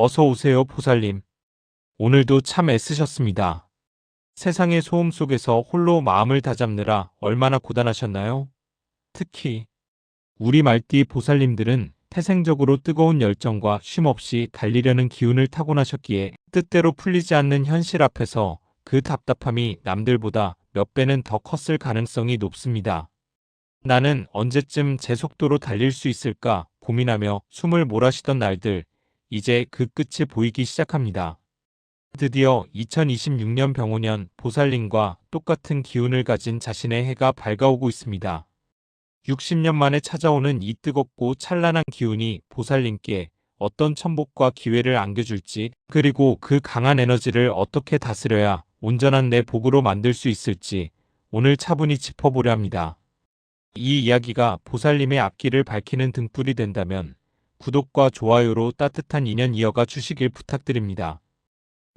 어서 오세요, 보살님. 오늘도 참 애쓰셨습니다. 세상의 소음 속에서 홀로 마음을 다잡느라 얼마나 고단하셨나요? 특히 우리 말띠 보살님들은 태생적으로 뜨거운 열정과 쉼없이 달리려는 기운을 타고나셨기에 뜻대로 풀리지 않는 현실 앞에서 그 답답함이 남들보다 몇 배는 더 컸을 가능성이 높습니다. 나는 언제쯤 제 속도로 달릴 수 있을까 고민하며 숨을 몰아쉬던 날들, 이제 그 끝이 보이기 시작합니다. 드디어 2026년 병오년 보살님과 똑같은 기운을 가진 자신의 해가 밝아오고 있습니다. 60년 만에 찾아오는 이 뜨겁고 찬란한 기운이 보살님께 어떤 천복과 기회를 안겨줄지, 그리고 그 강한 에너지를 어떻게 다스려야 온전한 내 복으로 만들 수 있을지 오늘 차분히 짚어보려 합니다. 이 이야기가 보살님의 앞길을 밝히는 등불이 된다면 구독과 좋아요로 따뜻한 인연 이어가 주시길 부탁드립니다.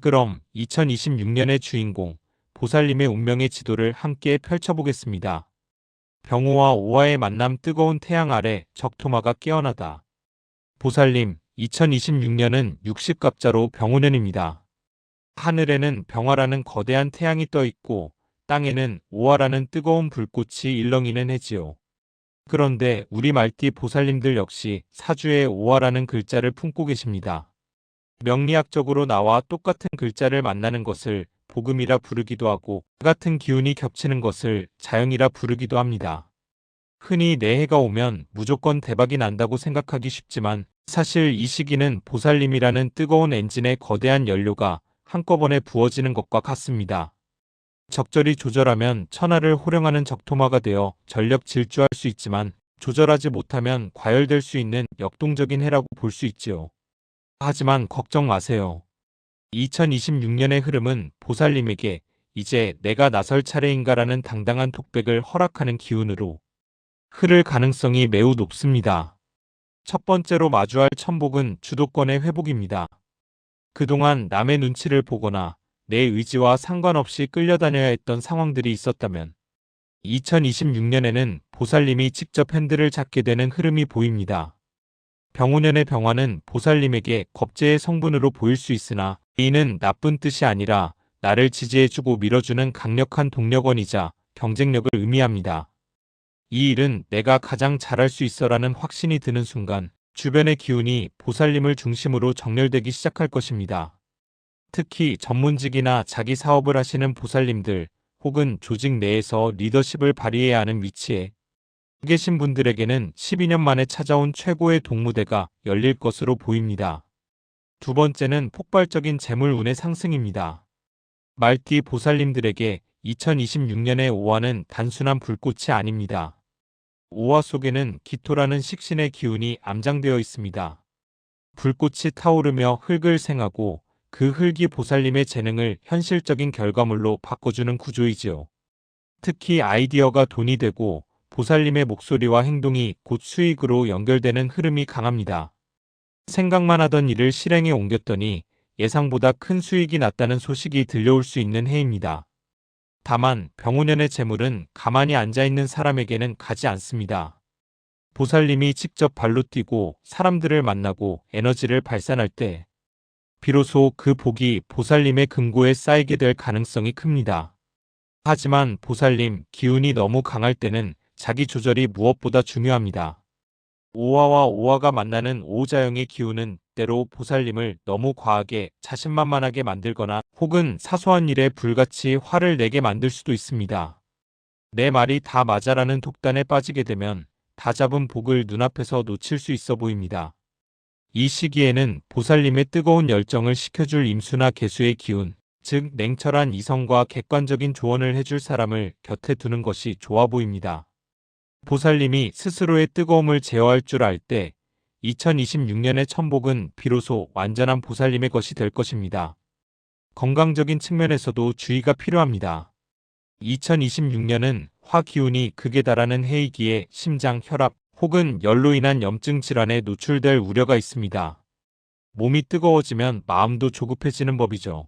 그럼 2026년의 주인공 보살님의 운명의 지도를 함께 펼쳐보겠습니다. 병호와 오화의 만남. 뜨거운 태양 아래 적토마가 깨어나다. 보살님, 2026년은 60갑자로 병오년입니다. 하늘에는 병화라는 거대한 태양이 떠 있고 땅에는 오화라는 뜨거운 불꽃이 일렁이는 해지요. 그런데 우리 말띠 보살님들 역시 사주에 오화라는 글자를 품고 계십니다. 명리학적으로 나와 똑같은 글자를 만나는 것을 복음이라 부르기도 하고 같은 기운이 겹치는 것을 자영이라 부르기도 합니다. 흔히 내 해가 오면 무조건 대박이 난다고 생각하기 쉽지만 사실 이 시기는 보살님이라는 뜨거운 엔진의 거대한 연료가 한꺼번에 부어지는 것과 같습니다. 적절히 조절하면 천하를 호령하는 적토마가 되어 전력 질주할 수 있지만 조절하지 못하면 과열될 수 있는 역동적인 해라고 볼 수 있지요. 하지만 걱정 마세요. 2026년의 흐름은 보살님에게 이제 내가 나설 차례인가라는 당당한 톡백을 허락하는 기운으로 흐를 가능성이 매우 높습니다. 첫 번째로 마주할 천복은 주도권의 회복입니다. 그동안 남의 눈치를 보거나 내 의지와 상관없이 끌려다녀야 했던 상황들이 있었다면 2026년에는 보살님이 직접 핸들을 잡게 되는 흐름이 보입니다. 병오년의 병화는 보살님에게 겁제의 성분으로 보일 수 있으나 이는 나쁜 뜻이 아니라 나를 지지해주고 밀어주는 강력한 동력원이자 경쟁력을 의미합니다. 이 일은 내가 가장 잘할 수 있어라는 확신이 드는 순간 주변의 기운이 보살님을 중심으로 정렬되기 시작할 것입니다. 특히 전문직이나 자기 사업을 하시는 보살님들 혹은 조직 내에서 리더십을 발휘해야 하는 위치에 계신 분들에게는 12년 만에 찾아온 최고의 동무대가 열릴 것으로 보입니다. 두 번째는 폭발적인 재물운의 상승입니다. 말띠 보살님들에게 2026년의 오화는 단순한 불꽃이 아닙니다. 오화 속에는 기토라는 식신의 기운이 암장되어 있습니다. 불꽃이 타오르며 흙을 생하고 그 흙이 보살님의 재능을 현실적인 결과물로 바꿔주는 구조이지요. 특히 아이디어가 돈이 되고 보살님의 목소리와 행동이 곧 수익으로 연결되는 흐름이 강합니다. 생각만 하던 일을 실행에 옮겼더니 예상보다 큰 수익이 났다는 소식이 들려올 수 있는 해입니다. 다만 병오년의 재물은 가만히 앉아있는 사람에게는 가지 않습니다. 보살님이 직접 발로 뛰고 사람들을 만나고 에너지를 발산할 때 비로소 그 복이 보살님의 금고에 쌓이게 될 가능성이 큽니다. 하지만 보살님 기운이 너무 강할 때는 자기 조절이 무엇보다 중요합니다. 오화와 오화가 만나는 오자영의 기운은 때로 보살님을 너무 과하게 자신만만하게 만들거나 혹은 사소한 일에 불같이 화를 내게 만들 수도 있습니다. 내 말이 다 맞아라는 독단에 빠지게 되면 다 잡은 복을 눈앞에서 놓칠 수 있어 보입니다. 이 시기에는 보살님의 뜨거운 열정을 식혀줄 임수나 계수의 기운, 즉 냉철한 이성과 객관적인 조언을 해줄 사람을 곁에 두는 것이 좋아 보입니다. 보살님이 스스로의 뜨거움을 제어할 줄 알 때 2026년의 천복은 비로소 완전한 보살님의 것이 될 것입니다. 건강적인 측면에서도 주의가 필요합니다. 2026년은 화 기운이 극에 달하는 해이기에 심장, 혈압 혹은 열로 인한 염증 질환에 노출될 우려가 있습니다. 몸이 뜨거워지면 마음도 조급해지는 법이죠.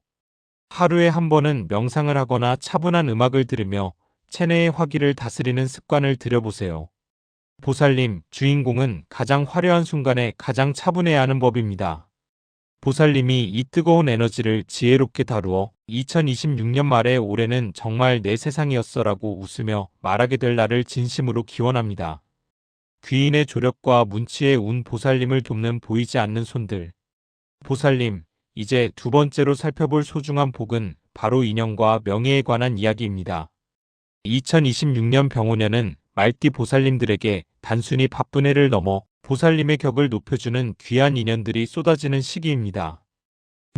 하루에 한 번은 명상을 하거나 차분한 음악을 들으며 체내의 화기를 다스리는 습관을 들여보세요. 보살님, 주인공은 가장 화려한 순간에 가장 차분해야 하는 법입니다. 보살님이 이 뜨거운 에너지를 지혜롭게 다루어 2026년 말에 올해는 정말 내 세상이었어라고 웃으며 말하게 될 날을 진심으로 기원합니다. 귀인의 조력과 문치의 운 보살님을 돕는 보이지 않는 손들. 보살님, 이제 두 번째로 살펴볼 소중한 복은 바로 인연과 명예에 관한 이야기입니다. 2026년 병오년은 말띠 보살님들에게 단순히 바쁜 해를 넘어 보살님의 격을 높여주는 귀한 인연들이 쏟아지는 시기입니다.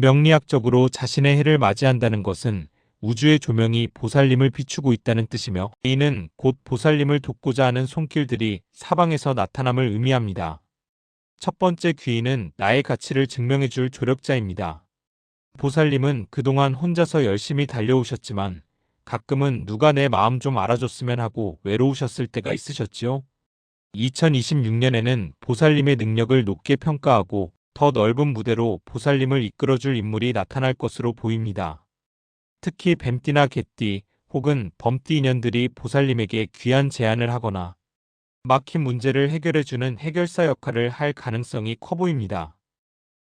명리학적으로 자신의 해를 맞이한다는 것은 우주의 조명이 보살님을 비추고 있다는 뜻이며, 이는 곧 보살님을 돕고자 하는 손길들이 사방에서 나타남을 의미합니다. 첫 번째 귀인은 나의 가치를 증명해줄 조력자입니다. 보살님은 그동안 혼자서 열심히 달려오셨지만 가끔은 누가 내 마음 좀 알아줬으면 하고 외로우셨을 때가 있으셨지요? 2026년에는 보살님의 능력을 높게 평가하고 더 넓은 무대로 보살님을 이끌어줄 인물이 나타날 것으로 보입니다. 특히 뱀띠나 개띠 혹은 범띠 인연들이 보살님에게 귀한 제안을 하거나 막힌 문제를 해결해주는 해결사 역할을 할 가능성이 커 보입니다.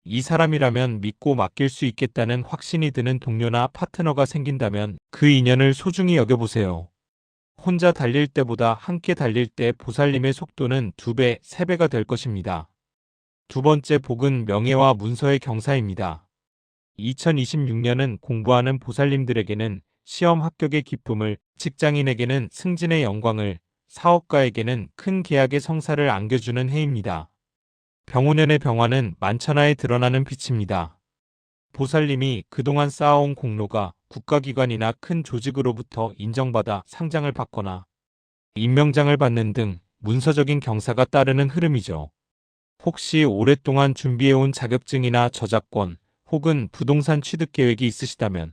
이 사람이라면 믿고 맡길 수 있겠다는 확신이 드는 동료나 파트너가 생긴다면 그 인연을 소중히 여겨보세요. 혼자 달릴 때보다 함께 달릴 때 보살님의 속도는 2배, 3배가 될 것입니다. 두 번째 복은 명예와 문서의 경사입니다. 2026년은 공부하는 보살님들에게는 시험 합격의 기쁨을, 직장인에게는 승진의 영광을, 사업가에게는 큰 계약의 성사를 안겨주는 해입니다. 병오년의 병화는 만천하에 드러나는 빛입니다. 보살님이 그동안 쌓아온 공로가 국가기관이나 큰 조직으로부터 인정받아 상장을 받거나 임명장을 받는 등 문서적인 경사가 따르는 흐름이죠. 혹시 오랫동안 준비해온 자격증이나 저작권 혹은 부동산 취득 계획이 있으시다면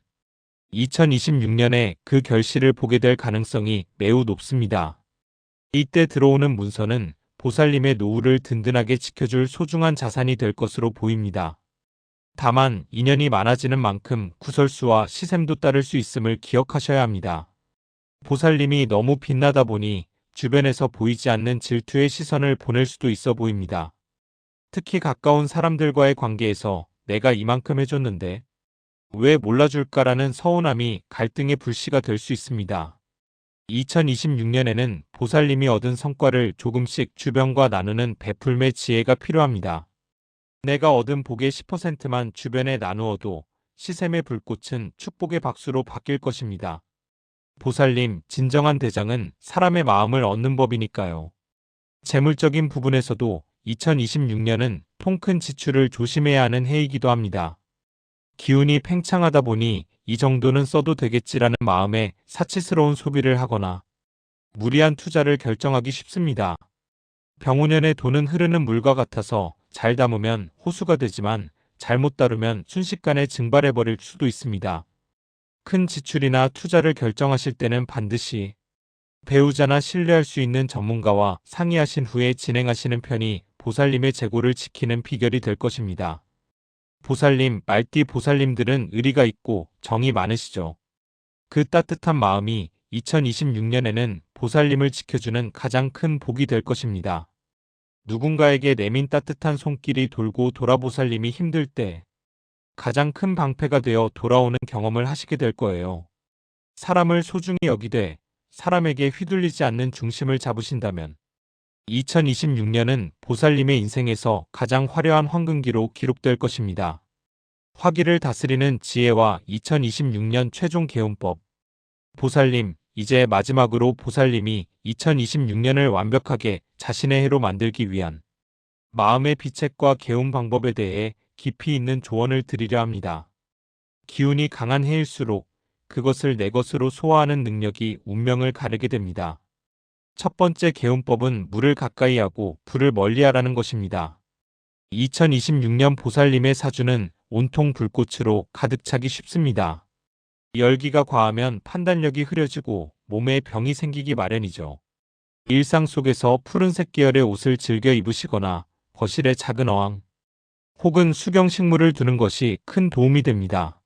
2026년에 그 결실을 보게 될 가능성이 매우 높습니다. 이때 들어오는 문서는 보살님의 노후를 든든하게 지켜줄 소중한 자산이 될 것으로 보입니다. 다만 인연이 많아지는 만큼 구설수와 시샘도 따를 수 있음을 기억하셔야 합니다. 보살님이 너무 빛나다 보니 주변에서 보이지 않는 질투의 시선을 보낼 수도 있어 보입니다. 특히 가까운 사람들과의 관계에서 내가 이만큼 해줬는데 왜 몰라줄까라는 서운함이 갈등의 불씨가 될 수 있습니다. 2026년에는 보살님이 얻은 성과를 조금씩 주변과 나누는 베풀매 지혜가 필요합니다. 내가 얻은 복의 10%만 주변에 나누어도 시샘의 불꽃은 축복의 박수로 바뀔 것입니다. 보살님, 진정한 대장은 사람의 마음을 얻는 법이니까요. 재물적인 부분에서도 2026년은 통큰 지출을 조심해야 하는 해이기도 합니다. 기운이 팽창하다 보니 이 정도는 써도 되겠지라는 마음에 사치스러운 소비를 하거나 무리한 투자를 결정하기 쉽습니다. 병오년의 돈은 흐르는 물과 같아서 잘 담으면 호수가 되지만 잘못 다루면 순식간에 증발해버릴 수도 있습니다. 큰 지출이나 투자를 결정하실 때는 반드시 배우자나 신뢰할 수 있는 전문가와 상의하신 후에 진행하시는 편이 보살님의 재고를 지키는 비결이 될 것입니다. 보살님, 말띠 보살님들은 의리가 있고 정이 많으시죠. 그 따뜻한 마음이 2026년에는 보살님을 지켜주는 가장 큰 복이 될 것입니다. 누군가에게 내민 따뜻한 손길이 돌고 돌아 보살님이 힘들 때 가장 큰 방패가 되어 돌아오는 경험을 하시게 될 거예요. 사람을 소중히 여기되 사람에게 휘둘리지 않는 중심을 잡으신다면 2026년은 보살님의 인생에서 가장 화려한 황금기로 기록될 것입니다. 화기를 다스리는 지혜와 2026년 최종 개운법. 보살님, 이제 마지막으로 보살님이 2026년을 완벽하게 자신의 해로 만들기 위한 마음의 비책과 개운 방법에 대해 깊이 있는 조언을 드리려 합니다. 기운이 강한 해일수록 그것을 내 것으로 소화하는 능력이 운명을 가르게 됩니다. 첫 번째 개운법은 물을 가까이 하고 불을 멀리하라는 것입니다. 2026년 보살님의 사주는 온통 불꽃으로 가득 차기 쉽습니다. 열기가 과하면 판단력이 흐려지고 몸에 병이 생기기 마련이죠. 일상 속에서 푸른색 계열의 옷을 즐겨 입으시거나 거실에 작은 어항 혹은 수경식물을 두는 것이 큰 도움이 됩니다.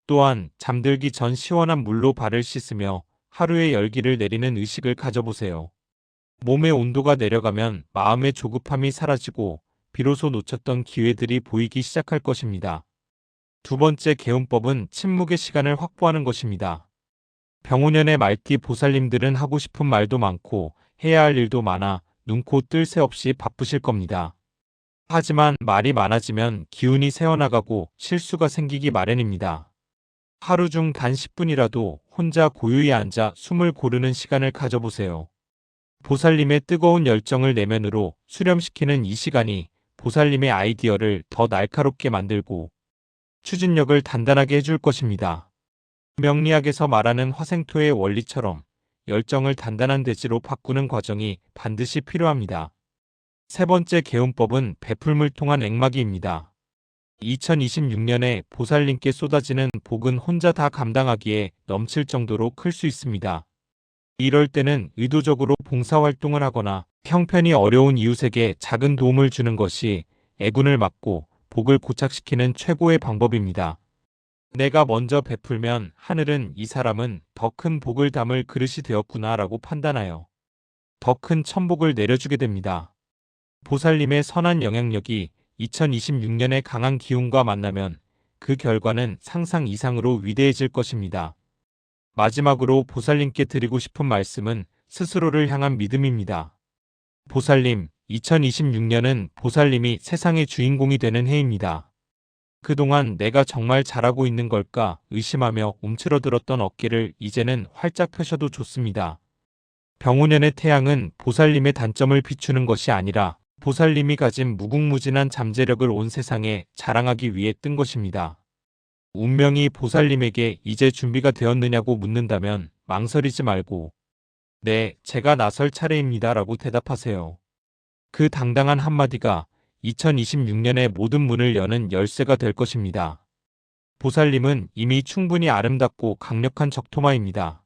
또한 잠들기 전 시원한 물로 발을 씻으며 하루의 열기를 내리는 의식을 가져보세요. 몸의 온도가 내려가면 마음의 조급함이 사라지고 비로소 놓쳤던 기회들이 보이기 시작할 것입니다. 두 번째 개운법은 침묵의 시간을 확보하는 것입니다. 병오년의 말띠 보살님들은 하고 싶은 말도 많고 해야 할 일도 많아 눈코 뜰 새 없이 바쁘실 겁니다. 하지만 말이 많아지면 기운이 새어나가고 실수가 생기기 마련입니다. 하루 중 단 10분이라도 혼자 고요히 앉아 숨을 고르는 시간을 가져보세요. 보살님의 뜨거운 열정을 내면으로 수렴시키는 이 시간이 보살님의 아이디어를 더 날카롭게 만들고 추진력을 단단하게 해줄 것입니다. 명리학에서 말하는 화생토의 원리처럼 열정을 단단한 대지로 바꾸는 과정이 반드시 필요합니다. 세 번째 개운법은 베풀물 통한 액막이입니다. 2026년에 보살님께 쏟아지는 복은 혼자 다 감당하기에 넘칠 정도로 클 수 있습니다. 이럴 때는 의도적으로 봉사활동을 하거나 형편이 어려운 이웃에게 작은 도움을 주는 것이 애군을 막고 복을 고착시키는 최고의 방법입니다. 내가 먼저 베풀면 하늘은 이 사람은 더 큰 복을 담을 그릇이 되었구나라고 판단하여 더 큰 천복을 내려주게 됩니다. 보살님의 선한 영향력이 2026년의 강한 기운과 만나면 그 결과는 상상 이상으로 위대해질 것입니다. 마지막으로 보살님께 드리고 싶은 말씀은 스스로를 향한 믿음입니다. 보살님, 2026년은 보살님이 세상의 주인공이 되는 해입니다. 그동안 내가 정말 잘하고 있는 걸까 의심하며 움츠러들었던 어깨를 이제는 활짝 펴셔도 좋습니다. 병오년의 태양은 보살님의 단점을 비추는 것이 아니라 보살님이 가진 무궁무진한 잠재력을 온 세상에 자랑하기 위해 뜬 것입니다. 운명이 보살님에게 이제 준비가 되었느냐고 묻는다면 망설이지 말고 네, 제가 나설 차례입니다 라고 대답하세요. 그 당당한 한마디가 2026년의 모든 문을 여는 열쇠가 될 것입니다. 보살님은 이미 충분히 아름답고 강력한 적토마입니다.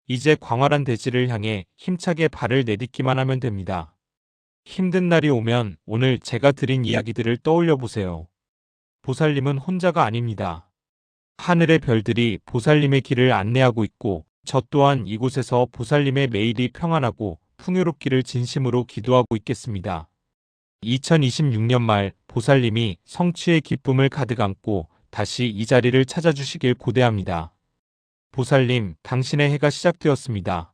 이제 광활한 대지를 향해 힘차게 발을 내딛기만 하면 됩니다. 힘든 날이 오면 오늘 제가 드린 이야기들을 떠올려 보세요. 보살님은 혼자가 아닙니다. 하늘의 별들이 보살님의 길을 안내하고 있고 저 또한 이곳에서 보살님의 매일이 평안하고 풍요롭기를 진심으로 기도하고 있겠습니다. 2026년 말 보살님이 성취의 기쁨을 가득 안고 다시 이 자리를 찾아주시길 고대합니다. 보살님, 당신의 해가 시작되었습니다.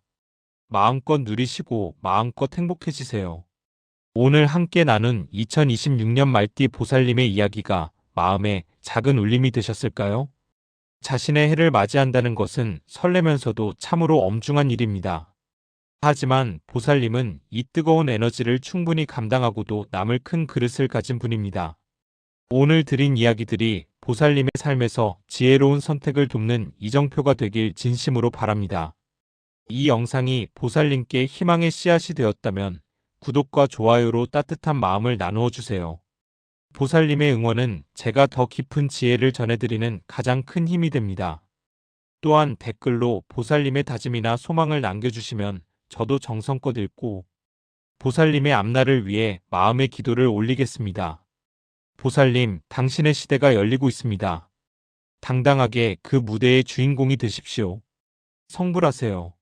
마음껏 누리시고 마음껏 행복해지세요. 오늘 함께 나눈 2026년 말띠 보살님의 이야기가 마음에 작은 울림이 되셨을까요? 자신의 해를 맞이한다는 것은 설레면서도 참으로 엄중한 일입니다. 하지만 보살님은 이 뜨거운 에너지를 충분히 감당하고도 남을 큰 그릇을 가진 분입니다. 오늘 드린 이야기들이 보살님의 삶에서 지혜로운 선택을 돕는 이정표가 되길 진심으로 바랍니다. 이 영상이 보살님께 희망의 씨앗이 되었다면 구독과 좋아요로 따뜻한 마음을 나누어 주세요. 보살님의 응원은 제가 더 깊은 지혜를 전해드리는 가장 큰 힘이 됩니다. 또한 댓글로 보살님의 다짐이나 소망을 남겨주시면 저도 정성껏 읽고 보살님의 앞날을 위해 마음의 기도를 올리겠습니다. 보살님, 당신의 시대가 열리고 있습니다. 당당하게 그 무대의 주인공이 되십시오. 성불하세요.